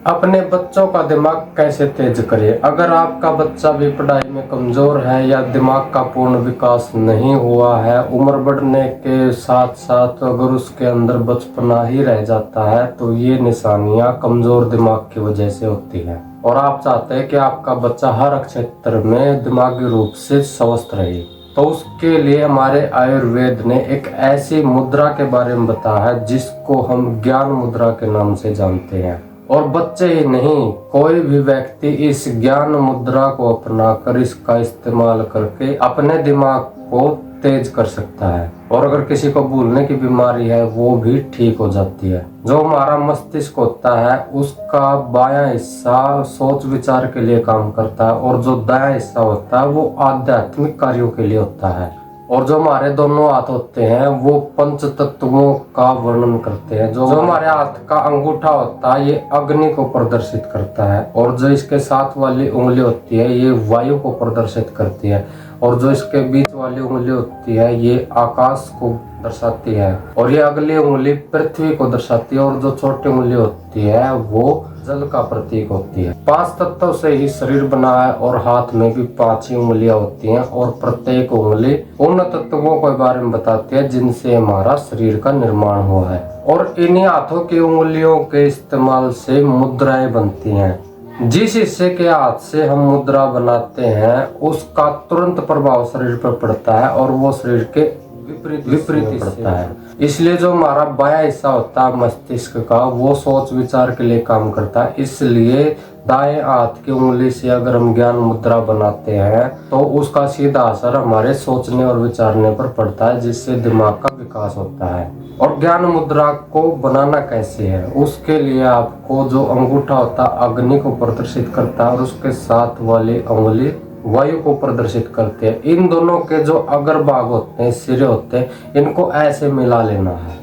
अपने बच्चों का दिमाग कैसे तेज करें। अगर आपका बच्चा भी पढ़ाई में कमज़ोर है या दिमाग का पूर्ण विकास नहीं हुआ है, उम्र बढ़ने के साथ साथ अगर उसके अंदर बचपना ही रह जाता है, तो ये निशानियां कमज़ोर दिमाग की वजह से होती है। और आप चाहते हैं कि आपका बच्चा हर क्षेत्र में दिमागी रूप से स्वस्थ रहे, तो उसके लिए हमारे आयुर्वेद ने एक ऐसी मुद्रा के बारे में बताया है जिसको हम ज्ञान मुद्रा के नाम से जानते हैं। और बच्चे ही नहीं, कोई भी व्यक्ति इस ज्ञान मुद्रा को अपनाकर इसका इस्तेमाल करके अपने दिमाग को तेज कर सकता है। और अगर किसी को भूलने की बीमारी है, वो भी ठीक हो जाती है। जो हमारा मस्तिष्क होता है, उसका बायां हिस्सा सोच विचार के लिए काम करता है, और जो दायां हिस्सा होता है वो आध्यात्मिक कार्यों के लिए होता है। और जो हमारे दोनों हाथ होते हैं वो पंच तत्वों का वर्णन करते हैं। जो हमारे हाथ का अंगूठा होता है, ये अग्नि को प्रदर्शित करता है, और जो इसके साथ वाली उंगली होती है, ये वायु को प्रदर्शित करती है, और जो इसके बीच वाली उंगली होती है, ये आकाश को दर्शाती है, और ये अगली उंगली पृथ्वी को दर्शाती है, और जो छोटी उंगली होती है वो जल का प्रतीक होती है। 5 तत्वों से ही शरीर बना है, और हाथ में भी 5 ही उंगलियां होती हैं, और प्रत्येक उंगली उन तत्वों के बारे में बताती है जिनसे हमारा शरीर का निर्माण हुआ है। और इन्हीं हाथों की उंगलियों के इस्तेमाल से मुद्राएं बनती हैं। जिस हिस्से के हाथ से हम मुद्रा बनाते हैं, उसका तुरंत प्रभाव शरीर पर पड़ता है, और वो शरीर के विपरीत पड़ता है। इसलिए जो हमारा बायां हिस्सा होता है मस्तिष्क का, वो सोच विचार के लिए काम करता है। इसलिए दाएं हाथ की उंगली से अगर हम ज्ञान मुद्रा बनाते हैं, तो उसका सीधा असर हमारे सोचने और विचारने पर पड़ता है, जिससे दिमाग का विकास होता है। और ज्ञान मुद्रा को बनाना कैसे है, उसके लिए आपको जो अंगूठा होता है अग्नि को प्रदर्शित करता है, और उसके साथ वाली उंगली वायु को प्रदर्शित करते हैं। इन दोनों के जो अग्रभाग होते हैं, सिरे होते हैं, इनको ऐसे मिला लेना है,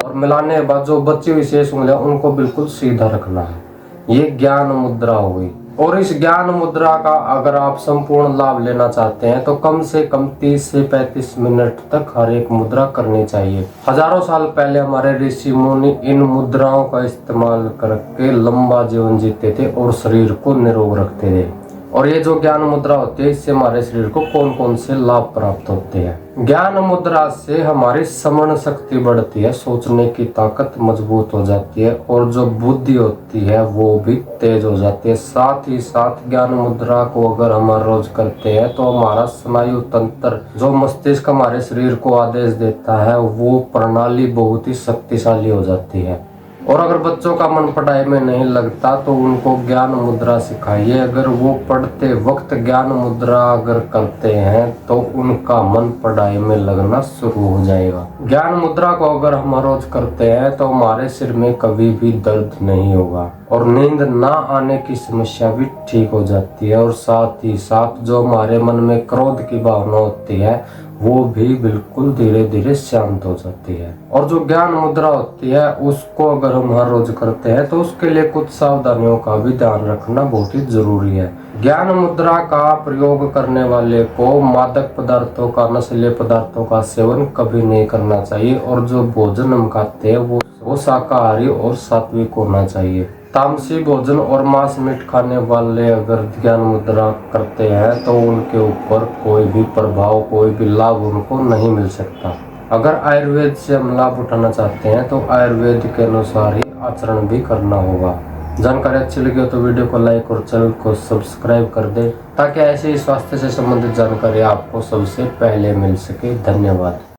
और मिलाने के बाद जो बची हुई शेष उंगलियां उनको बिल्कुल सीधा रखना है। ये ज्ञान मुद्रा हो गई। और इस ज्ञान मुद्रा का अगर आप संपूर्ण लाभ लेना चाहते हैं, तो कम से कम 30 से 35 मिनट तक हर एक मुद्रा करनी चाहिए। हजारों साल पहले हमारे ऋषि मुनि इन मुद्राओं का इस्तेमाल करके लंबा जीवन जीते थे और शरीर को निरोग रखते थे। और ये जो ज्ञान मुद्रा होती है, इससे हमारे शरीर को कौन कौन से लाभ प्राप्त होते हैं। ज्ञान मुद्रा से हमारी स्मरण शक्ति बढ़ती है, सोचने की ताकत मजबूत हो जाती है, और जो बुद्धि होती है वो भी तेज हो जाती है। साथ ही साथ ज्ञान मुद्रा को अगर हम रोज करते हैं, तो हमारा स्नायु तंत्र, जो मस्तिष्क हमारे शरीर को आदेश देता है, वो प्रणाली बहुत ही शक्तिशाली हो जाती है। और अगर बच्चों का मन पढ़ाई में नहीं लगता, तो उनको ज्ञान मुद्रा सिखाइए। अगर वो पढ़ते वक्त ज्ञान मुद्रा अगर करते हैं, तो उनका मन पढ़ाई में लगना शुरू हो जाएगा। ज्ञान मुद्रा को अगर हम रोज करते हैं, तो हमारे सिर में कभी भी दर्द नहीं होगा, और नींद ना आने की समस्या भी ठीक हो जाती है। और साथ ही साथ जो हमारे मन में क्रोध की भावना होती है, वो भी बिल्कुल धीरे धीरे शांत हो जाती है। और जो ज्ञान मुद्रा होती है, उसको अगर हम हर रोज करते हैं, तो उसके लिए कुछ सावधानियों का भी ध्यान रखना बहुत ही जरूरी है। ज्ञान मुद्रा का प्रयोग करने वाले को मादक पदार्थों का, नशीले पदार्थों का सेवन कभी नहीं करना चाहिए। और जो भोजन हम खाते हैं, वो शाकाहारी और सात्विक होना चाहिए। तामसी भोजन और मांस मीट खाने वाले अगर ज्ञान मुद्रा करते हैं, तो उनके ऊपर कोई भी प्रभाव, कोई भी लाभ उनको नहीं मिल सकता। अगर आयुर्वेद से हम लाभ उठाना चाहते हैं, तो आयुर्वेद के अनुसार ही आचरण भी करना होगा। जानकारी अच्छी लगी हो तो वीडियो को लाइक और चैनल को सब्सक्राइब कर दे, ताकि ऐसे ही स्वास्थ्य से संबंधित जानकारी आपको सबसे पहले मिल सके। धन्यवाद।